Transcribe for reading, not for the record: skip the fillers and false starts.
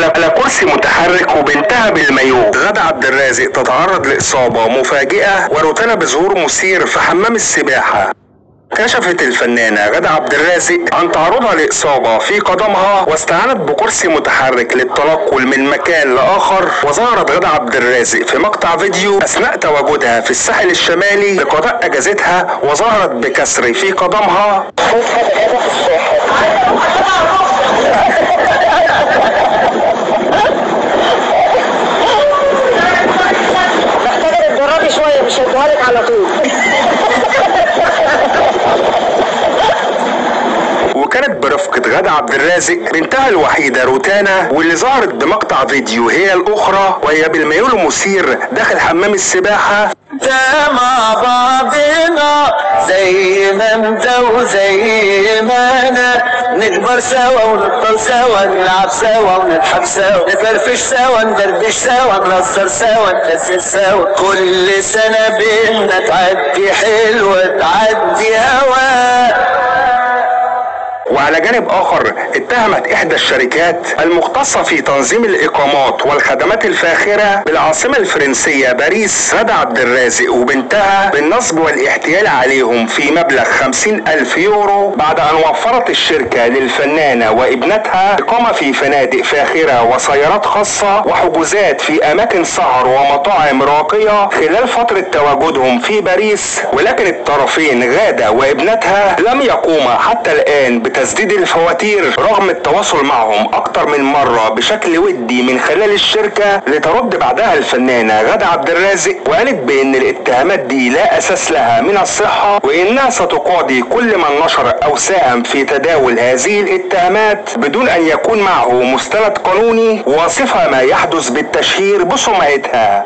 على كرسي متحرك وبنتها بالمايو. غادة عبد الرازق تتعرض لإصابة مفاجئة وروتانا بظهور مثير في حمام السباحة. كشفت الفنانة غادة عبد الرازق عن تعرضها لإصابة في قدمها واستعانت بكرسي متحرك للتنقل من مكان لآخر. وظهرت غادة عبد الرازق في مقطع فيديو أثناء تواجدها في الساحل الشمالي لقضاء أجازتها، وظهرت بكسر في قدمها. محتاجة تتدربي شوية، مش هديها لك على طول. وكانت برفقة غادة عبد الرازق بنتها الوحيدة روتانا، واللي ظهرت بمقطع فيديو هي الأخرى وهي بالمايو المثير داخل حمام السباحة. ده مع بعضنا زي ما انت وزي ما انا، نكبر سوا ونفضل سوا، نلعب سوا ونضحك سوا، نفرفش سوا ندردش سوا، نهزر سوا نتنزل سوا، كل سنة بينا تعدي حلوة تعدي هوا. وعلى جانب آخر اتهمت إحدى الشركات المختصة في تنظيم الإقامات والخدمات الفاخرة بالعاصمة الفرنسية باريس غادة عبد الرازق وبنتها بالنصب والاحتيال عليهم في مبلغ 50,000 يورو بعد أن وفرت الشركة للفنانة وابنتها إقامة في فنادق فاخرة وسيارات خاصة وحجوزات في أماكن سهر ومطاعم راقية خلال فترة تواجدهم في باريس. ولكن الطرفين غادة وابنتها لم يقوما حتى الآن تسديد الفواتير رغم التواصل معهم اكتر من مرة بشكل ودي من خلال الشركة. لترد بعدها الفنانة غادة عبد الرازق وقالت بان الاتهامات دي لا اساس لها من الصحة، وانها ستقاضي كل من نشر او ساهم في تداول هذه الاتهامات بدون ان يكون معه مستند قانوني واصفها ما يحدث بالتشهير بسمعتها.